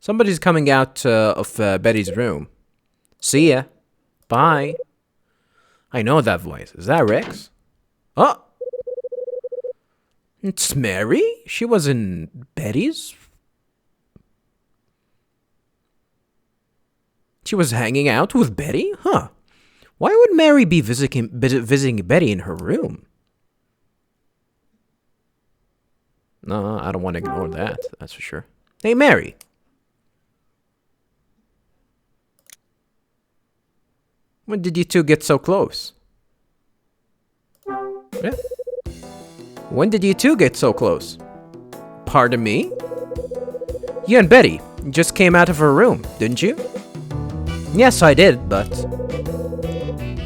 Somebody's coming out of Betty's room. See ya. Bye. I know that voice. Is that Rex? Oh! It's Mary? She was in Betty's? She was hanging out with Betty? Huh. Why would Mary be visiting Betty in her room? No, I don't want to ignore that. That's for sure. Hey, Mary. When did you two get so close? Yeah. When did you two get so close? Pardon me? You and Betty just came out of her room, didn't you? Yes, I did, but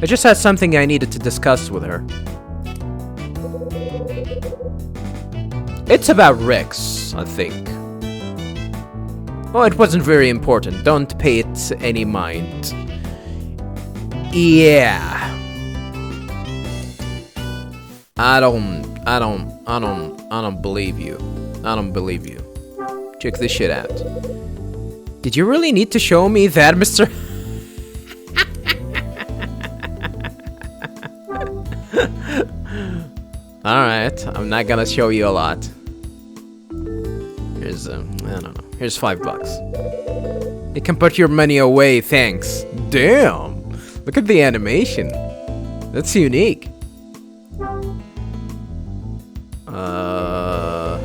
I just had something I needed to discuss with her. It's about Rex, I think. Oh, it wasn't very important. Don't pay it any mind. Yeah. I don't believe you. I don't believe you. Check this shit out. Did you really need to show me that, Mr. Alright, I'm not gonna show you a lot. Here's, I don't know. Here's $5. You can put your money away, thanks. Damn! Look at the animation. That's unique. I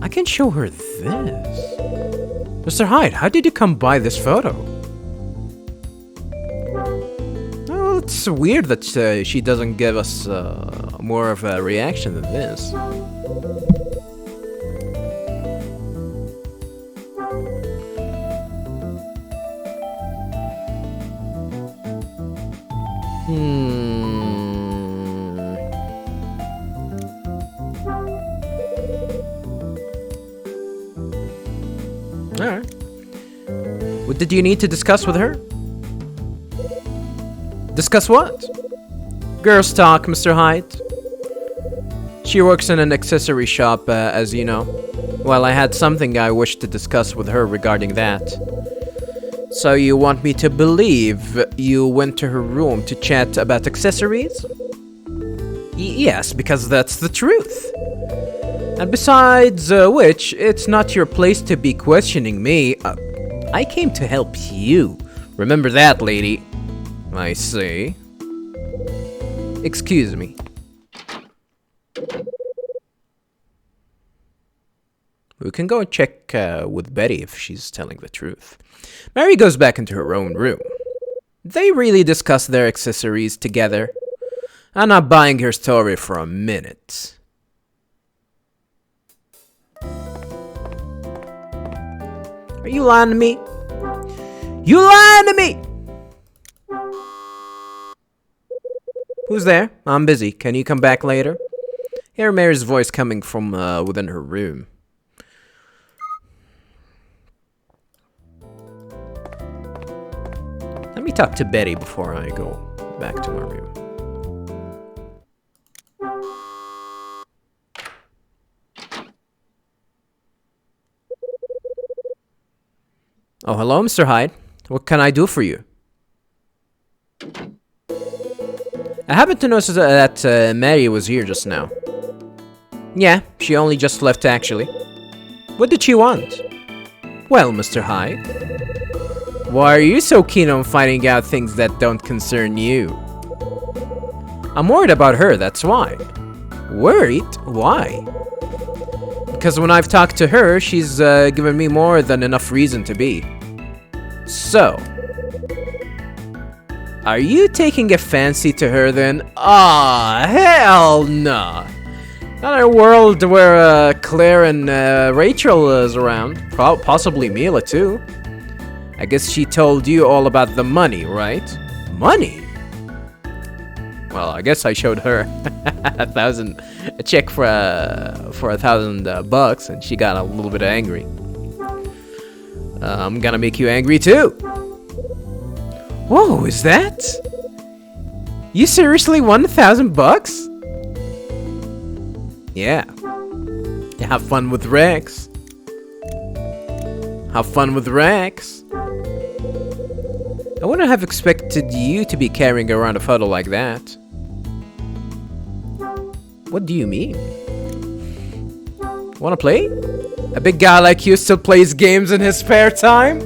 can show her this. Mr. Hyde, how did you come by this photo? Oh, it's weird that she doesn't give us more of a reaction than this. Alright. What did you need to discuss with her? Discuss what? Girls talk, Mr. Hyde. She works in an accessory shop, as you know. Well, I had something I wished to discuss with her regarding that. So you want me to believe you went to her room to chat about accessories? Yes, because that's the truth. And besides which, it's not your place to be questioning me. I came to help you. Remember that, lady. I see. Excuse me. We can go and check with Betty if she's telling the truth. Mary goes back into her own room. They really discuss their accessories together. I'm not buying her story for a minute. Are you lying to me? You lying to me! Who's there? I'm busy. Can you come back later? Hear Mary's voice coming from within her room. Let me talk to Betty before I go back to my room. Oh, hello, Mr. Hyde. What can I do for you? I happened to notice that Mary was here just now. Yeah, she only just left, actually. What did she want? Well, Mr. Hyde, why are you so keen on finding out things that don't concern you? I'm worried about her, that's why. Worried? Why? Because when I've talked to her, she's given me more than enough reason to be. So, are you taking a fancy to her then? Ah, hell no! Not a world where Claire and Rachel is around. Possibly Mila too. I guess she told you all about the money, right? Money? Well, I guess I showed her a check for $1,000, and she got a little bit angry. I'm gonna make you angry too. Whoa, is that? You seriously won $1,000? Yeah. Have fun with Rex. Have fun with Rex. I wouldn't have expected you to be carrying around a photo like that. What do you mean? Wanna play? A big guy like you still plays games in his spare time?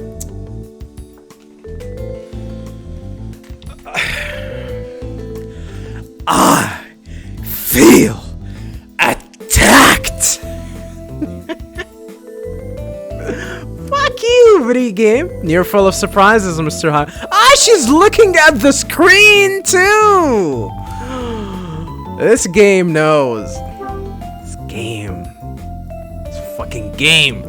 I feel attacked! Fuck you, video game! You're full of surprises, Mr. Hyde. Ah, she's looking at the screen too! This game knows. This game. This fucking game.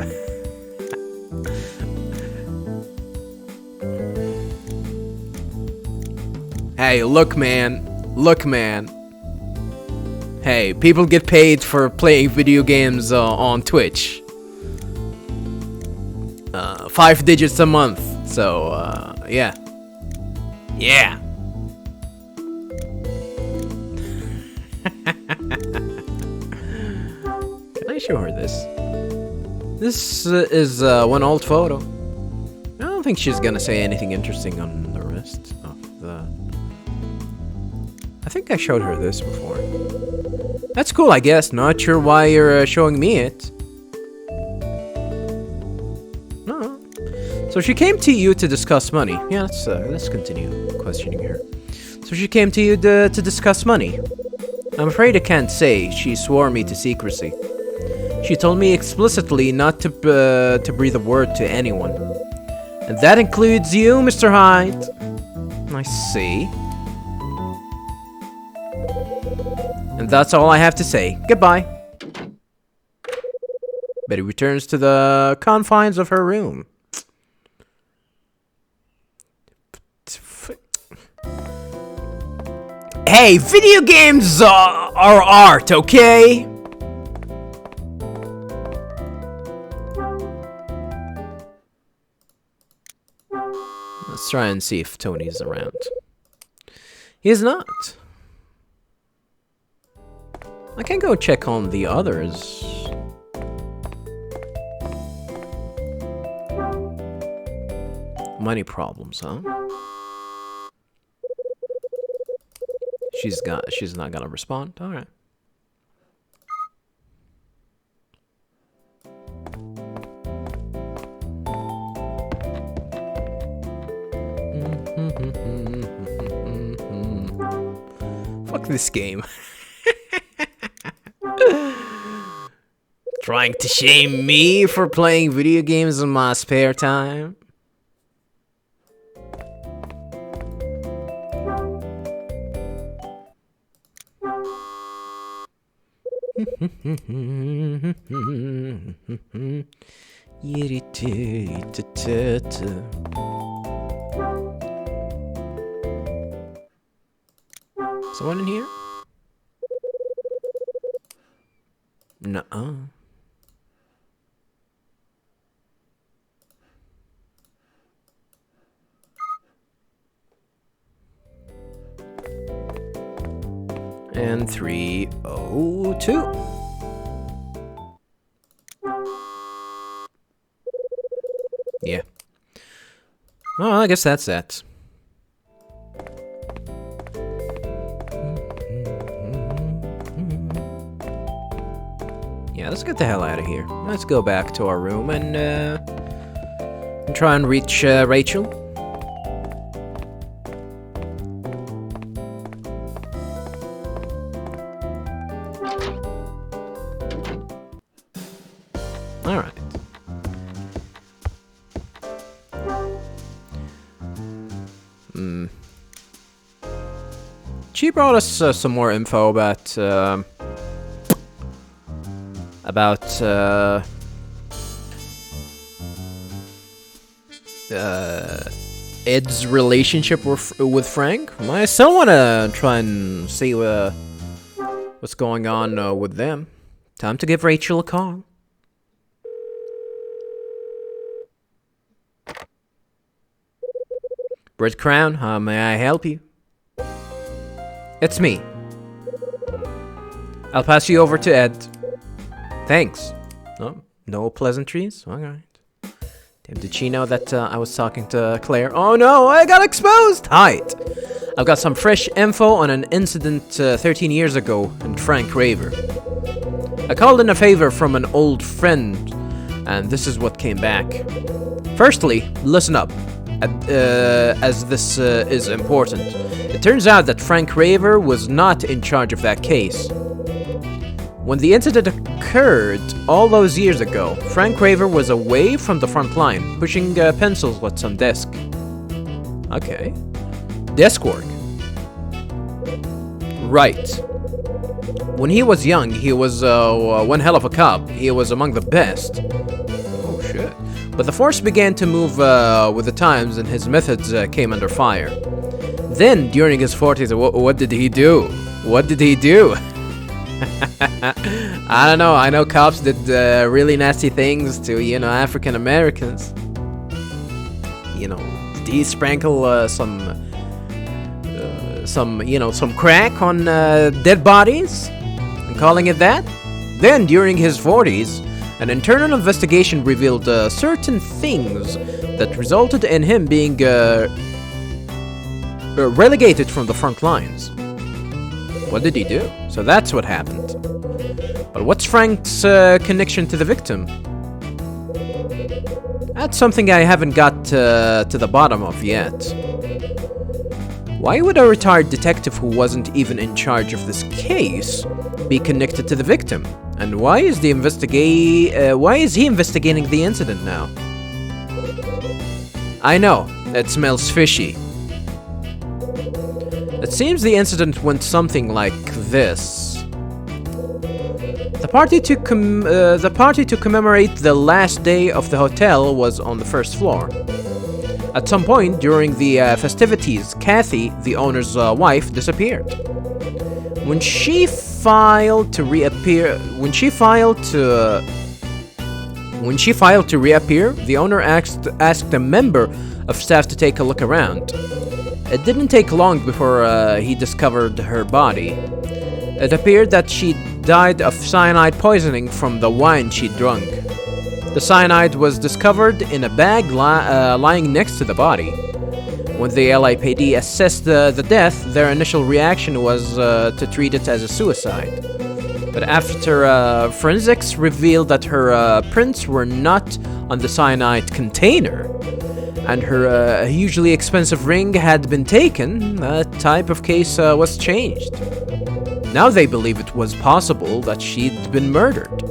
Hey, look, man. Look, man. Hey, people get paid for playing video games on Twitch. 5 digits a month. So, yeah. Yeah. Can I show her this? This is one old photo. I don't think she's gonna say anything interesting on the rest of the... I think I showed her this before. That's cool, I guess. Not sure why you're showing me it. No. So she came to you to discuss money. Yeah, let's continue questioning her. So she came to you to discuss money. I'm afraid I can't say. She swore me to secrecy. She told me explicitly not to breathe a word to anyone. And that includes you, Mr. Hyde. I see. And that's all I have to say. Goodbye. Betty returns to the confines of her room. Hey, video games are art, okay? Let's try and see if Tony's around. He's not. I can go check on the others. Money problems, huh? She's not gonna respond. All right. Fuck this game. Trying to shame me for playing video games in my spare time? Someone in here? Nuh-uh. And 302. Yeah. Well, I guess that's that. Yeah, let's get the hell out of here. Let's go back to our room and try and reach Rachel. Alright. She brought us some more info about Ed's relationship with Frank. I still want to try and see what's going on with them. Time to give Rachel a call. Brett Crown, how may I help you? It's me. I'll pass you over to Ed. Thanks. No? No pleasantries? Alright. Damn, did she know that I was talking to Claire? Oh no, I got exposed! Hyde! I've got some fresh info on an incident 13 years ago in Frank Raver. I called in a favor from an old friend, and this is what came back. Firstly, listen up, as this is important. It turns out that Frank Raver was not in charge of that case. When the incident occurred all those years ago, Frank Raver was away from the front line, pushing pencils at some desk. Okay. Desk work. Right. When he was young, he was one hell of a cop. He was among the best. Oh shit. But the force began to move with the times and his methods came under fire. Then, during his 40s, what did he do? What did he do? I don't know. I know cops did really nasty things to, African Americans. Did he sprinkle some crack on dead bodies? And calling it that? Then, during his 40s, an internal investigation revealed certain things that resulted in him being relegated from the front lines. What did he do? So that's what happened. But what's Frank's connection to the victim? That's something I haven't got to the bottom of yet. Why would a retired detective who wasn't even in charge of this case be connected to the victim? And why is he investigating the incident now? I know, it smells fishy. It seems the incident went something like this. The party to commemorate the last day of the hotel was on the first floor. At some point during the festivities, Kathy, the owner's wife, disappeared. When she failed to reappear, the owner asked a member of staff to take a look around. It didn't take long before he discovered her body. It appeared that she died of cyanide poisoning from the wine she'd drunk. The cyanide was discovered in a bag lying next to the body. When the LAPD assessed the death, their initial reaction was to treat it as a suicide. But after forensics revealed that her prints were not on the cyanide container, and her hugely expensive ring had been taken, the type of case was changed. Now they believe it was possible that she'd been murdered.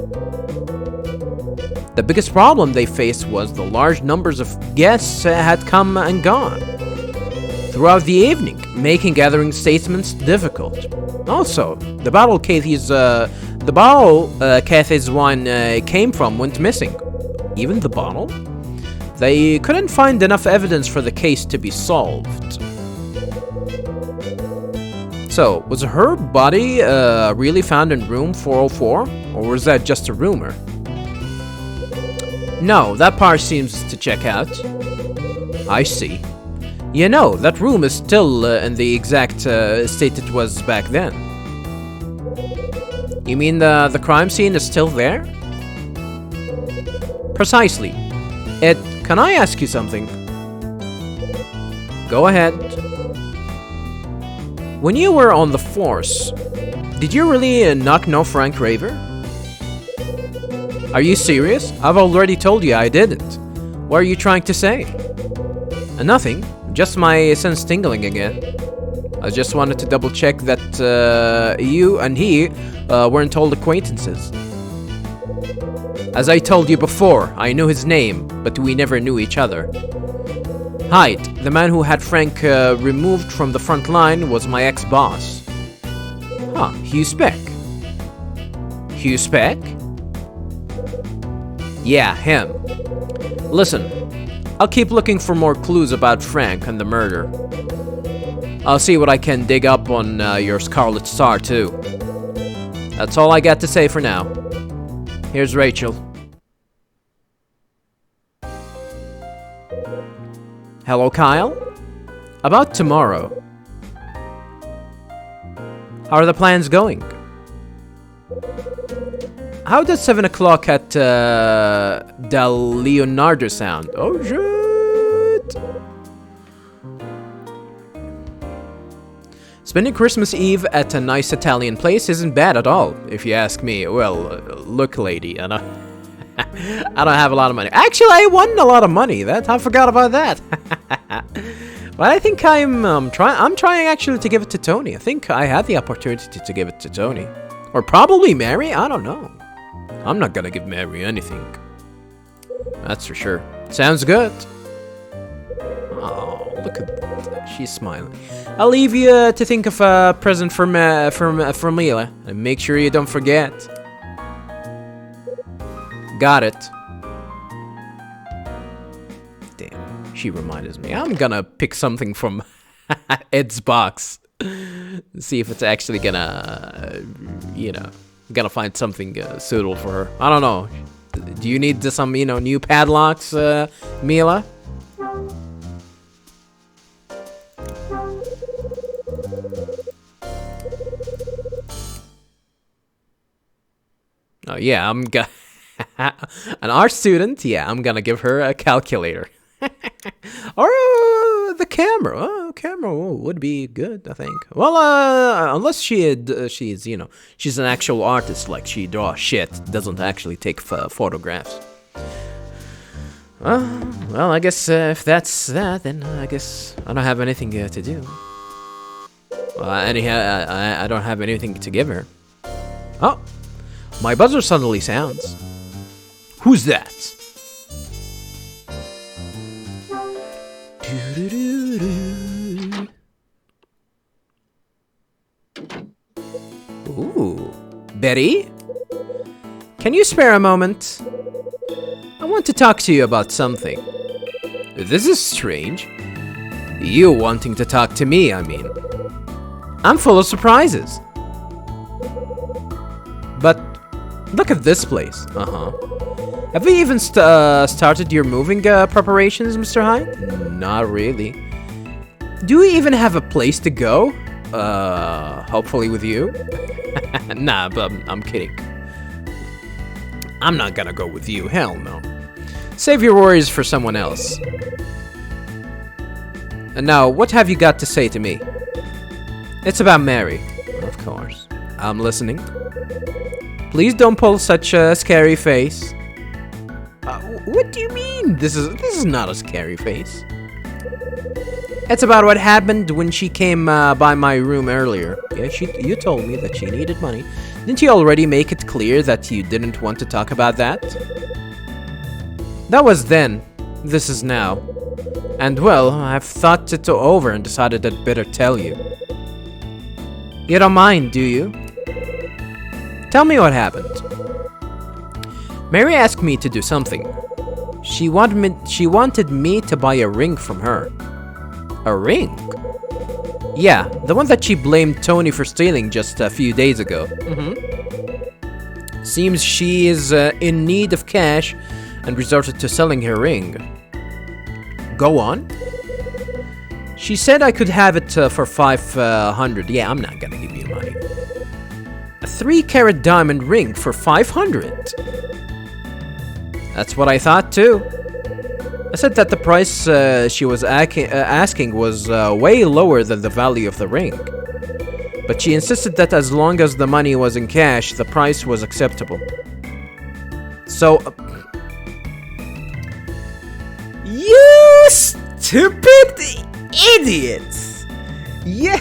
The biggest problem they faced was the large numbers of guests had come and gone throughout the evening, making gathering statements difficult. Also, the bottle Kathy's wine came from went missing. Even the bottle? They couldn't find enough evidence for the case to be solved. So, was her body really found in room 404? Or was that just a rumor? No, that part seems to check out. I see. That room is still in the exact state it was back then. You mean the crime scene is still there? Precisely. Can I ask you something? Go ahead. When you were on the force, did you really not know Frank Raver? Are you serious? I've already told you I didn't. What are you trying to say? Nothing. Just my sense tingling again. I just wanted to double check that you and he weren't old acquaintances. As I told you before, I knew his name, but we never knew each other. Hyde, the man who had Frank removed from the front line, was my ex-boss. Huh, Hugh Speck. Hugh Speck? Yeah, him. Listen, I'll keep looking for more clues about Frank and the murder. I'll see what I can dig up on your Scarlet Star, too. That's all I got to say for now. Here's Rachel. Hello, Kyle? About tomorrow. How are the plans going? How does 7 o'clock at Del Leonardo sound? Oh, shit! Spending Christmas Eve at a nice Italian place isn't bad at all, if you ask me. Well, look, lady, I don't have a lot of money. Actually, I won a lot of money. I forgot about that. But I think I'm trying actually to give it to Tony. I think I had the opportunity to give it to Tony. Or probably Mary, I don't know. I'm not gonna give Mary anything. That's for sure. Sounds good. Oh, look at that. She's smiling. I'll leave you to think of a present for Mila. And make sure you don't forget. Got it. Damn, she reminded me. I'm gonna pick something from Ed's box. See if it's actually gonna, gonna find something suitable for her. I don't know. Do you need some, new padlocks, Mila? Oh yeah, I'm gonna an art student. Yeah, I'm gonna give her a calculator. Or the camera. Oh, camera would be good, I think. Well, unless she's an actual artist, like she draws shit, doesn't actually take photographs. Well, I guess if that's that, then I guess I don't have anything to do. Anyhow, I don't have anything to give her. Oh, my buzzer suddenly sounds. Who's that? Ooh, Betty? Can you spare a moment? I want to talk to you about something. This is strange. You wanting to talk to me, I mean. I'm full of surprises. But look at this place. Have you even started your moving preparations, Mr. Hyde? Not really. Do we even have a place to go? Hopefully with you? Nah, but I'm kidding. I'm not gonna go with you, hell no. Save your worries for someone else. And now, what have you got to say to me? It's about Mary. Of course. I'm listening. Please don't pull such a scary face. What do you mean? This is not a scary face. It's about what happened when she came by my room earlier. Yeah, you told me that she needed money. Didn't you already make it clear that you didn't want to talk about that? That was then. This is now. And well, I've thought it over and decided I'd better tell you. You don't mind, do you? Tell me what happened. Mary asked me to do something. She wanted me to buy a ring from her. A ring? Yeah, the one that she blamed Tony for stealing just a few days ago. Seems she is in need of cash and resorted to selling her ring. Go on. She said I could have it for 500. Yeah, I'm not gonna give you money. A 3-carat diamond ring for 500. That's what I thought too. I said that the price she was asking was way lower than the value of the ring. But she insisted that as long as the money was in cash, the price was acceptable. So... You stupid idiots! Yeah!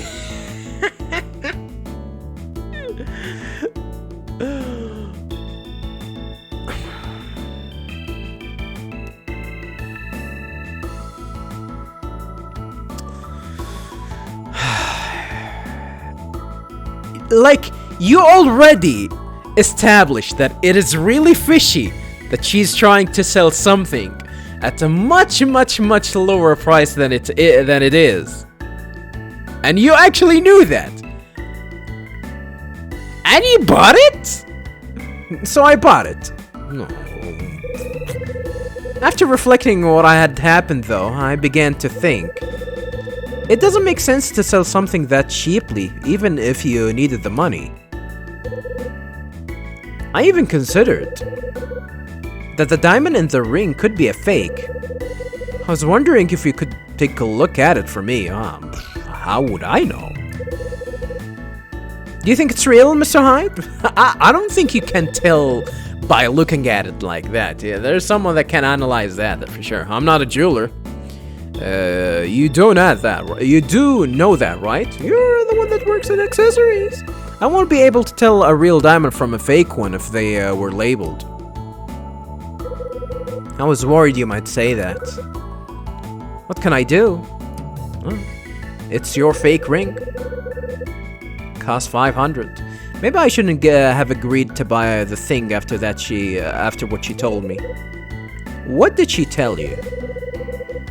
Like, you already established that it is really fishy that she's trying to sell something at a much lower price than it is. And you actually knew that. And you bought it? So I bought it. No. After reflecting on what had happened though, I began to think. It doesn't make sense to sell something that cheaply, even if you needed the money. I even considered that the diamond in the ring could be a fake. I was wondering if you could take a look at it for me. How would I know? Do you think it's real, Mr. Hyde? I don't think you can tell by looking at it like that. Yeah, there's someone that can analyze that for sure. I'm not a jeweler. You do know that. You do know that, right? You're the one that works at accessories. I won't be able to tell a real diamond from a fake one if they were labeled. I was worried you might say that. What can I do? It's your fake ring. Cost 500. Maybe I shouldn't have agreed to buy the thing after that. After what she told me. What did she tell you?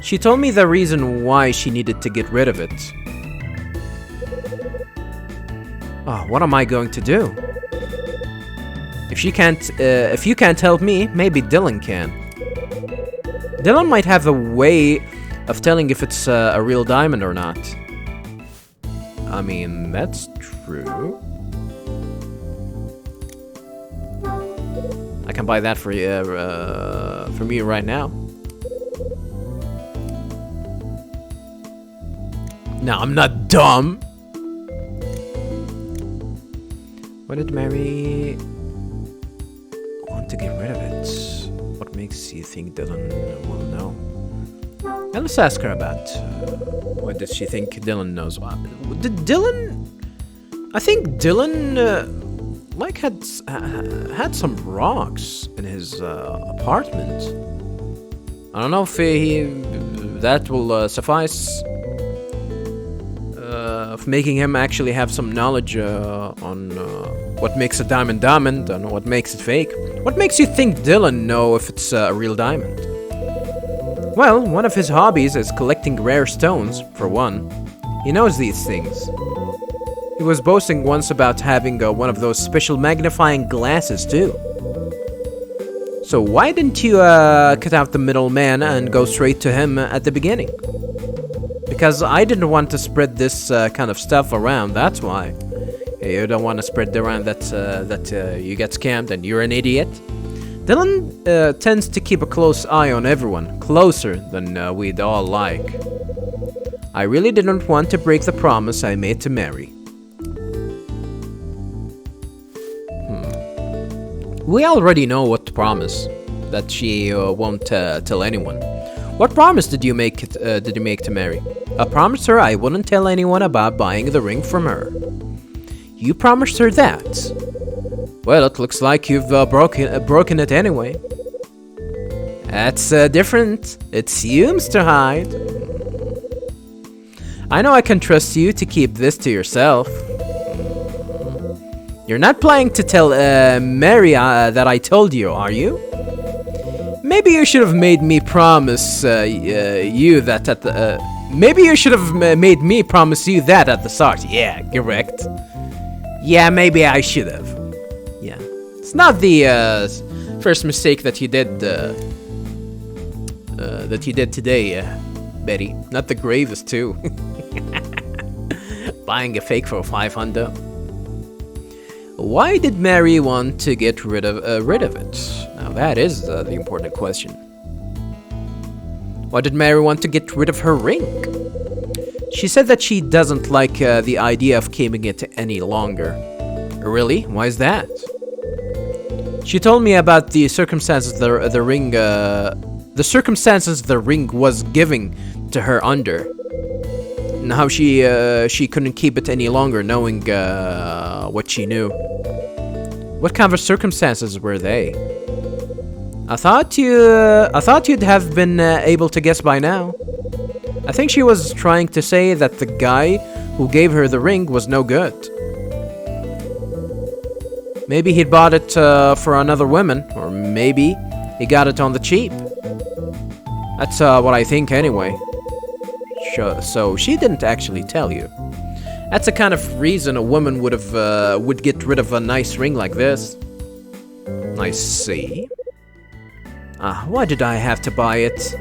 She told me the reason why she needed to get rid of it. Oh, what am I going to do? If you can't help me, maybe Dylan can. Dylan might have a way of telling if it's a real diamond or not. I mean, that's true. I can buy that for you, for me right now. No, I'm not dumb. Why did Mary want to get rid of it? What makes you think Dylan will know? Now let's ask her about what does she think Dylan knows. Did Dylan? I think Dylan like had some rocks in his apartment. I don't know if that will suffice. Of making him actually have some knowledge on what makes a diamond diamond and what makes it fake. What makes you think Dylan know if it's a real diamond? Well, one of his hobbies is collecting rare stones, for one. He knows these things. He was boasting once about having one of those special magnifying glasses too. So why didn't you cut out the middleman and go straight to him at the beginning? Because I didn't want to spread this kind of stuff around, that's why. You don't want to spread around that you get scammed and you're an idiot. Dylan tends to keep a close eye on everyone, closer than we'd all like. I really didn't want to break the promise I made to Mary. We already know what to promise, that she won't tell anyone. What promise did you make to Mary? I promised her I wouldn't tell anyone about buying the ring from her. You promised her that? Well, it looks like you've broken it anyway. That's different. It's you, Mr. Hyde. I know I can trust you to keep this to yourself. You're not planning to tell Mary that I told you, are you? Maybe you should have made me promise you that at the... maybe you should have made me promise you that at the start. Yeah, correct. Yeah, maybe I should have. Yeah. It's not the first mistake that you did today, Betty. Not the gravest, too. Buying a fake for 500. Why did Mary want to get rid of it? Now that is the important question. Why did Mary want to get rid of her ring? She said that she doesn't like the idea of keeping it any longer. Really? Why is that? She told me about the circumstances the ring was giving to her under. And how she couldn't keep it any longer, knowing what she knew. What kind of circumstances were they? I thought you'd have been able to guess by now. I think she was trying to say that the guy who gave her the ring was no good. Maybe he'd bought it for another woman, or maybe he got it on the cheap. That's what I think anyway. So she didn't actually tell you. That's the kind of reason a woman would get rid of a nice ring like this. I see. Why did I have to buy it?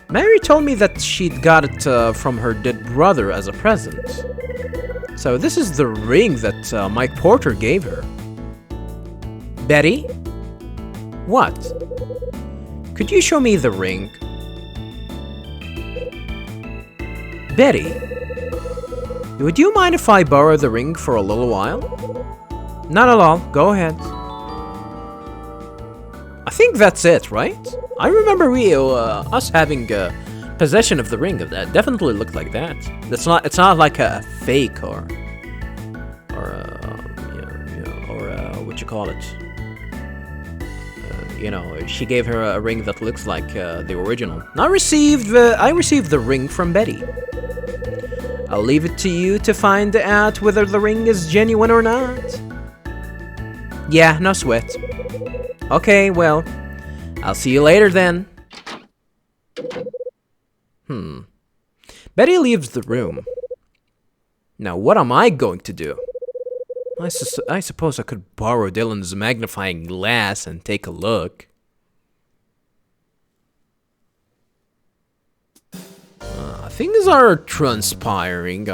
Mary told me that she'd got it from her dead brother as a present. So this is the ring that Mike Porter gave her. Betty? What? Could you show me the ring? Betty? Would you mind if I borrow the ring for a little while? Not at all. Go ahead. I think that's it, right? I remember us having possession of the ring. That definitely looked like that. It's not like a fake or what you call it. She gave her a ring that looks like the original. I received the ring from Betty. I'll leave it to you to find out whether the ring is genuine or not. Yeah, no sweat. Okay, well, I'll see you later then. Betty leaves the room. Now, what am I going to do? I suppose I could borrow Dylan's magnifying glass and take a look. Things are transpiring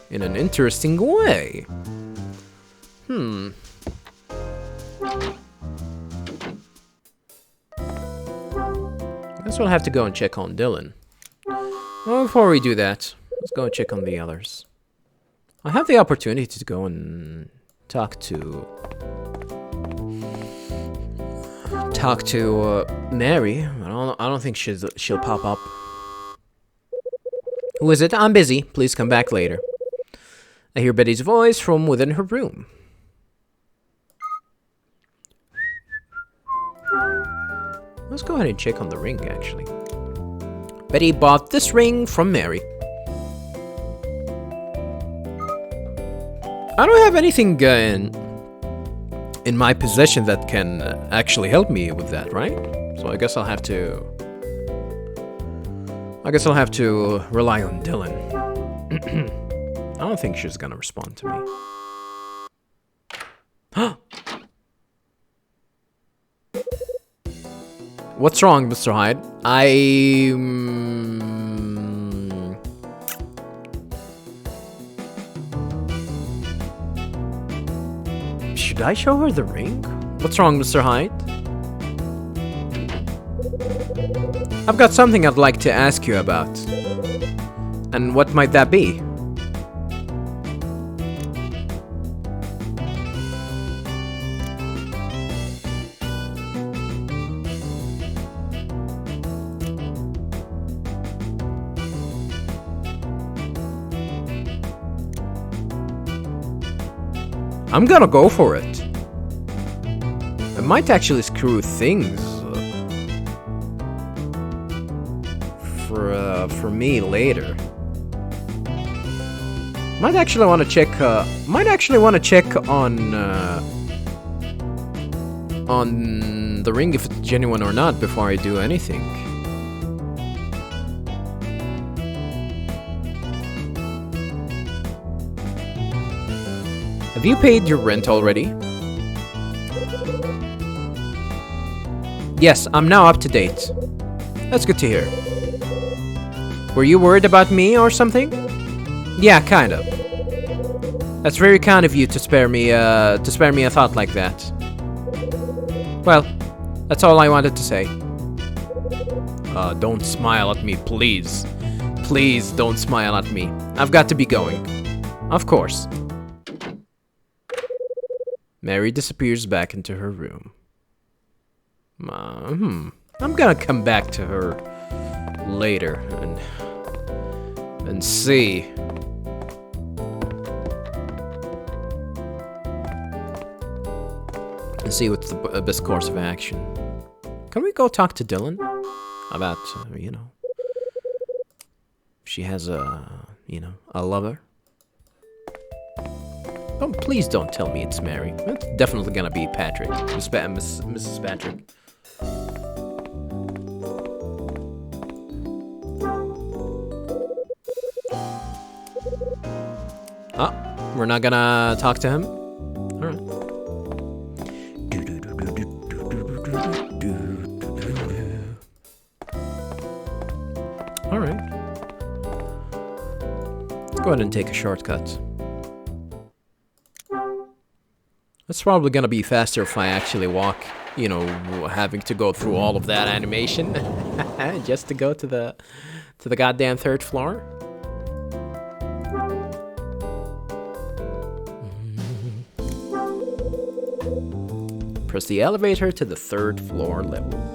in an interesting way. Guess we'll have to go and check on Dylan. Well, before we do that, let's go and check on the others. I have the opportunity to go and talk to Mary. I don't think she'll pop up. Who is it? I'm busy. Please come back later. I hear Betty's voice from within her room. Let's go ahead and check on the ring, actually. Betty bought this ring from Mary. I don't have anything in my possession that can actually help me with that, right? So I guess I'll have to rely on Dylan. I don't think she's gonna respond to me. What's wrong, Mr. Hyde? Should I show her the ring? What's wrong, Mr. Hyde? I've got something I'd like to ask you about. And what might that be? I'm gonna go for it. It might actually screw things for me later. Might actually want to check on the ring if it's genuine or not before I do anything. Have you paid your rent already? Yes, I'm now up to date. That's good to hear. Were you worried about me or something? Yeah, kind of. That's very kind of you to spare me a thought like that. Well, that's all I wanted to say. Don't smile at me, please. Please don't smile at me. I've got to be going. Of course. Mary disappears back into her room. I'm gonna come back to her later and see. And see what's the best course of action. Can we go talk to Dylan about, if she has a lover? Oh, please don't tell me it's Mary. It's definitely gonna be Patrick. Mrs. Patrick. Oh, we're not gonna talk to him? Alright. Alright. Let's go ahead and take a shortcut. It's probably gonna be faster if I actually walk, you know, having to go through all of that animation just to go to the goddamn 3rd floor. Press the elevator to the 3rd floor level.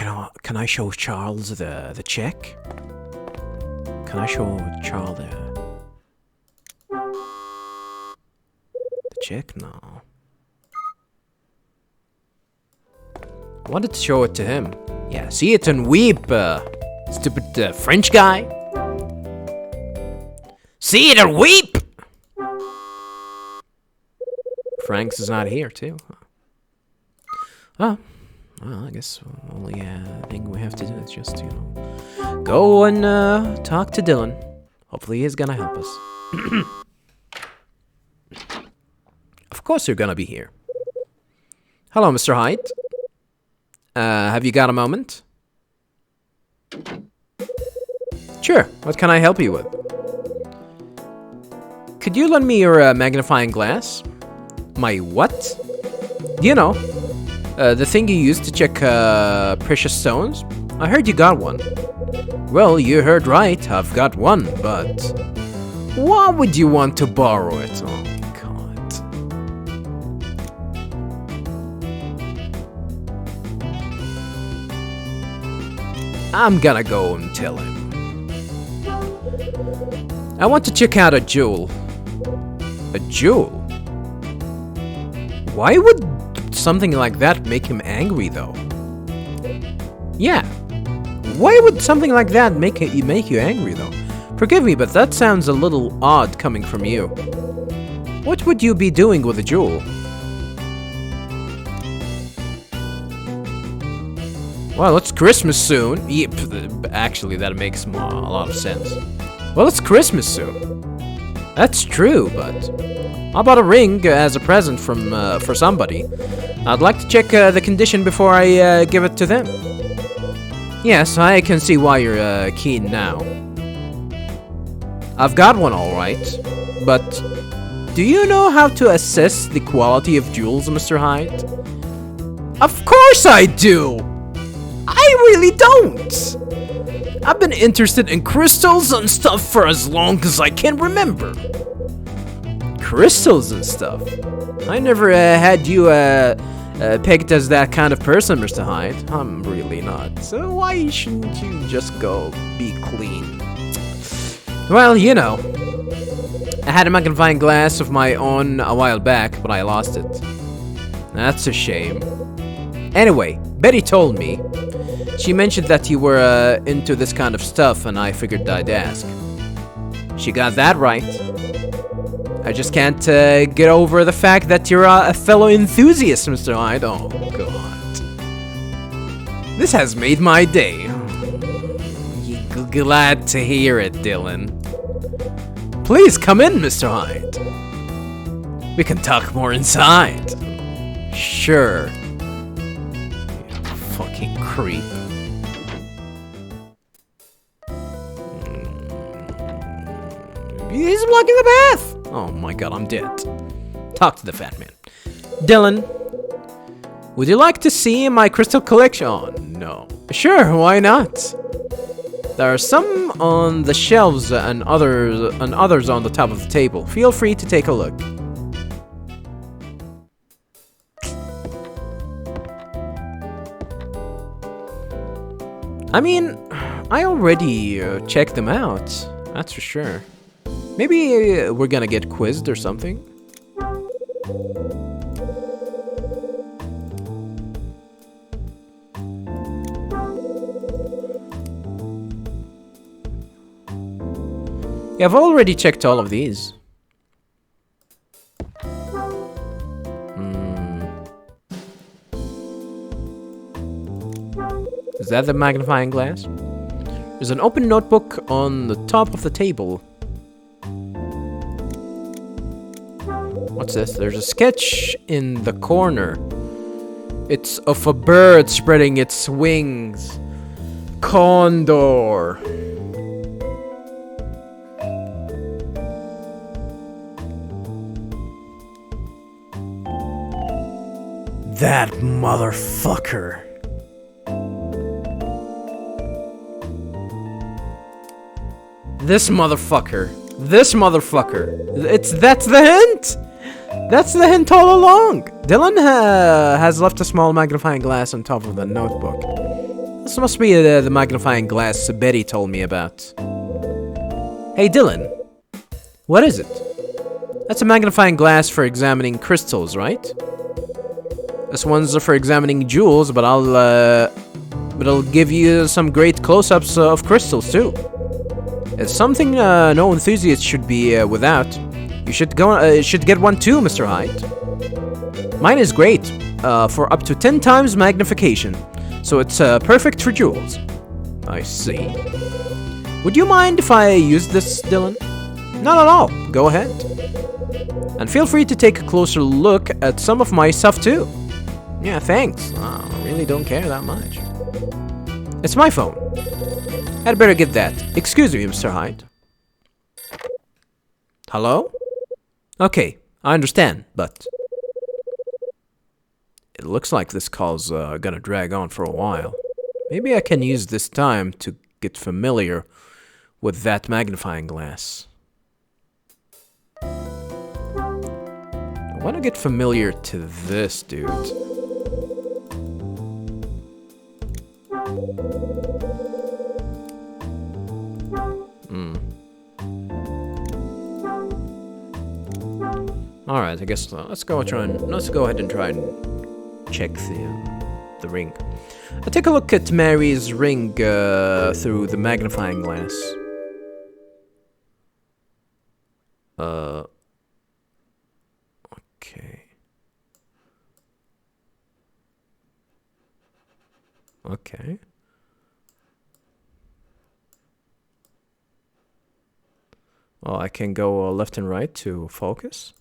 Oh, can I show Charles the check? Can I show Charles the check? No. I wanted to show it to him. Yeah, see it and weep, stupid French guy. See it and weep! Franks is not here, too. Oh. Well, I guess the only thing we have to do is just, you know, go and talk to Dylan. Hopefully he's gonna help us. Of course you're gonna be here. Hello, Mr. Hyde. Have you got a moment? Sure, what can I help you with? Could you lend me your magnifying glass? My what? You know, the thing you use to check precious stones? I heard you got one. Well, you heard right, I've got one, but why would you want to borrow it? Oh, God. I'm gonna go and tell him. I want to check out a jewel. A jewel? Why would something like that make him angry, though? Yeah. Why would something like that make you angry, though? Forgive me, but that sounds a little odd coming from you. What would you be doing with a jewel? Well, it's Christmas soon. Yep, actually, that makes a lot of sense. Well, it's Christmas soon. That's true, but how about a ring as a present for somebody? I'd like to check the condition before I give it to them. Yes, I can see why you're keen now. I've got one, all right, but do you know how to assess the quality of jewels, Mr. Hyde? Of course I do! I really don't! I've been interested in crystals and stuff for as long as I can remember. Crystals and stuff? I never had you pegged as that kind of person, Mr. Hyde. I'm really not. So why shouldn't you just go be clean? Well, you know, I had a magnifying glass of my own a while back, but I lost it. That's a shame. Anyway, Betty told me. She mentioned that you were into this kind of stuff, and I figured I'd ask. She got that right. I just can't get over the fact that you're a fellow enthusiast, Mr. Hyde. Oh, God. This has made my day. Glad to hear it, Dylan. Please come in, Mr. Hyde. We can talk more inside. Sure. You fucking creep. He's blocking the path! Oh my God, I'm dead. Talk to the fat man. Dylan, would you like to see my crystal collection? Oh, no. Sure, why not? There are some on the shelves and others on the top of the table. Feel free to take a look. I mean, I already checked them out. That's for sure. Maybe we're gonna get quizzed or something. Yeah, I've already checked all of these. Is that the magnifying glass? There's an open notebook on the top of the table. What's this? There's a sketch in the corner. It's of a bird spreading its wings. Condor. That motherfucker. This motherfucker. That's the hint. That's the hint all along. Dylan has left a small magnifying glass on top of the notebook. This must be the magnifying glass Betty told me about. Hey Dylan, what is it? That's a magnifying glass for examining crystals, right? This one's for examining jewels, but I'll give you some great close-ups of crystals too. It's something no enthusiast should be without. You should get one too, Mr. Hyde. Mine is great, for up to 10 times magnification, so it's perfect for jewels. I see. Would you mind if I use this, Dylan? Not at all. Go ahead. And feel free to take a closer look at some of my stuff too. Yeah, thanks. I really don't care that much. It's my phone. I'd better get that. Excuse me, Mr. Hyde. Hello? Okay, I understand, but... It looks like this call's gonna drag on for a while. Maybe I can use this time to get familiar with that magnifying glass. I want to get familiar to this, dude. Alright, I guess let's go ahead and try and check the ring. I'll take a look at Mary's ring through the magnifying glass. Okay. Okay. Well, I can go left and right to focus.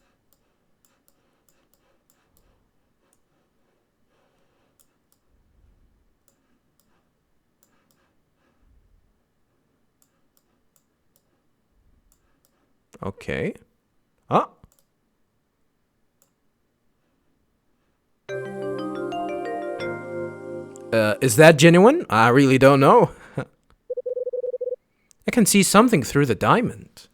Okay. Ah. Is that genuine? I really don't know. I can see something through the diamond.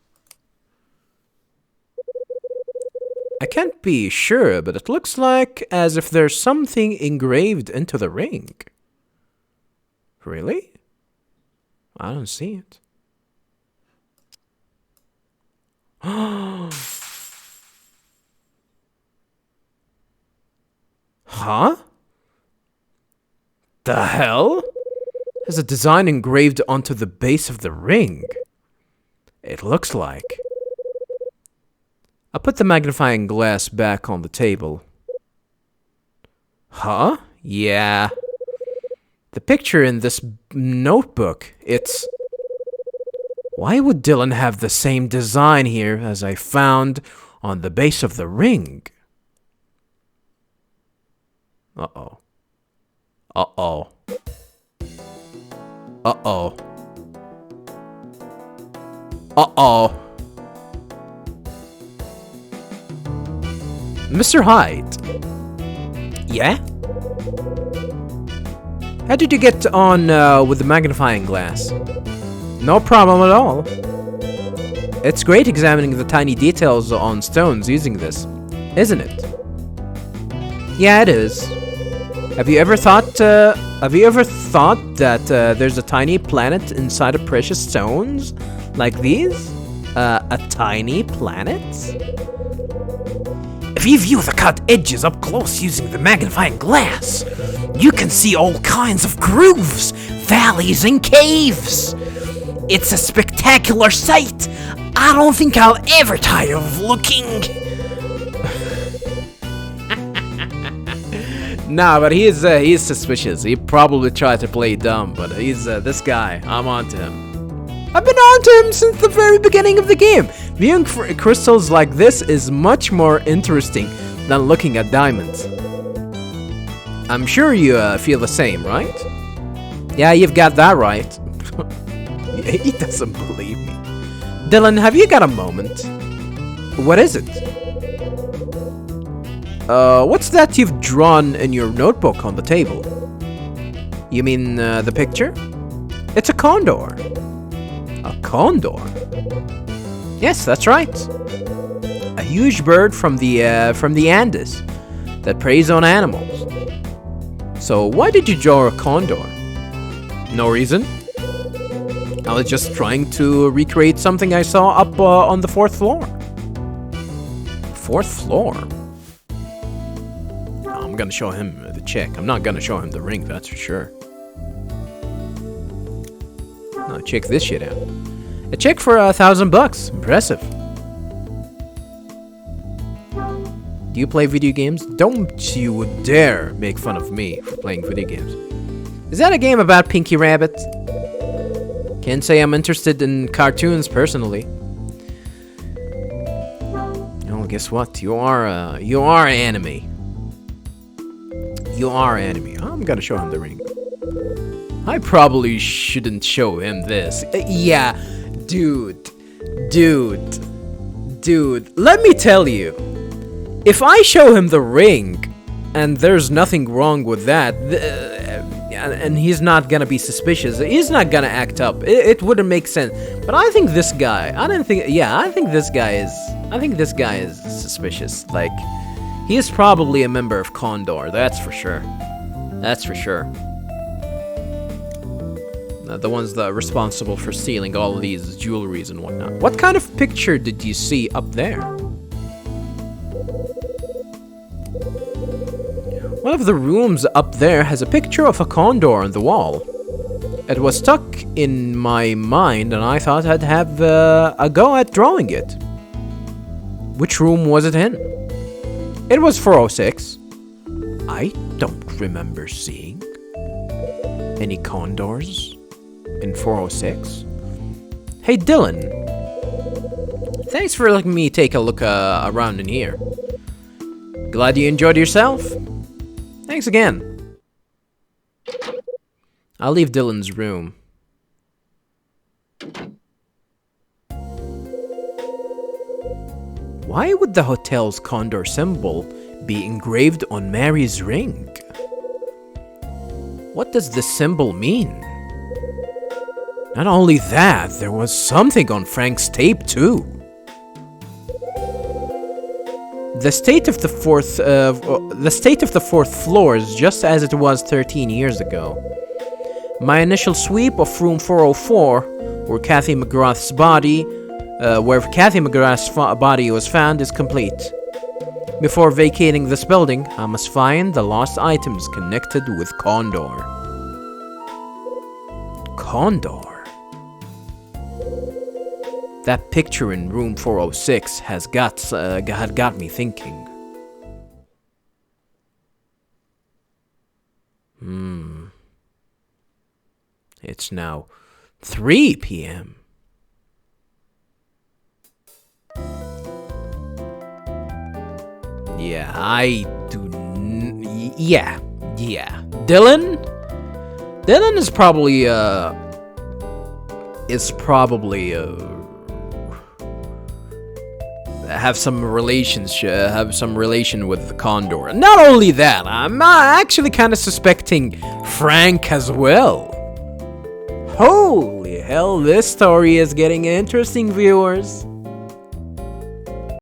I can't be sure, but it looks like as if there's something engraved into the ring. Really? I don't see it. Huh? The hell? There's a design engraved onto the base of the ring. It looks like. I put the magnifying glass back on the table. Huh? Yeah. The picture in this notebook, it's... Why would Dylan have the same design here as I found on the base of the ring? Uh-oh. Uh-oh. Uh-oh. Uh-oh. Mr. Hyde. Yeah? How did you get on with the magnifying glass? No problem at all. It's great examining the tiny details on stones using this, isn't it? Yeah, it is. Have you ever thought that there's a tiny planet inside of precious stones like these? A tiny planet? If you view the cut edges up close using the magnifying glass, you can see all kinds of grooves, valleys, and caves. It's a spectacular sight. I don't think I'll ever tire of looking. Nah, but he's suspicious. He probably tried to play dumb, but he's this guy. I'm onto him. I've been onto him since the very beginning of the game. Viewing crystals like this is much more interesting than looking at diamonds. I'm sure you feel the same, right? Yeah, you've got that right. He doesn't believe me. Dylan, have you got a moment? What is it? What's that you've drawn in your notebook on the table? You mean the picture? It's a condor. A condor? Yes, that's right. A huge bird from the Andes that preys on animals. So why did you draw a condor? No reason. I was just trying to recreate something I saw up on the 4th floor. 4th floor? I'm gonna show him the check. I'm not gonna show him the ring, that's for sure. No, check this shit out. A check for $1,000. Impressive. Do you play video games? Don't you dare make fun of me for playing video games. Is that a game about Pinky Rabbit? Can't say I'm interested in cartoons personally. Oh, guess what? You are anime. You are anime. I'm gonna show him the ring. I probably shouldn't show him this. Yeah, dude, let me tell you. If I show him the ring, and there's nothing wrong with that, and he's not gonna be suspicious, he's not gonna act up, it wouldn't make sense. But I think this guy, I think this guy is suspicious. Like, he is probably a member of Condor, that's for sure. That's for sure. The ones that are responsible for stealing all of these jewelries and whatnot. What kind of picture did you see up there? One of the rooms up there has a picture of a condor on the wall. It was stuck in my mind and I thought I'd have a go at drawing it. Which room was it in? It was 406. I don't remember seeing any condors in 406. Hey Dylan, thanks for letting me take a look around in here. Glad you enjoyed yourself. Thanks again. I'll leave Dylan's room. Why would the hotel's condor symbol be engraved on Mary's ring? What does the symbol mean? Not only that, there was something on Frank's tape too. The state of the fourth floor is just as it was 13 years ago. My initial sweep of room 404, where Kathy McGrath's body was found, is complete. Before vacating this building, I must find the lost items connected with Condor. Condor? That picture in room 406 had got me thinking. It's now 3 p.m. Yeah, I do. Yeah. Dylan is probably have some relation with the condor. Not only that, I'm actually kind of suspecting Frank as well. Holy hell, this story is getting interesting, viewers.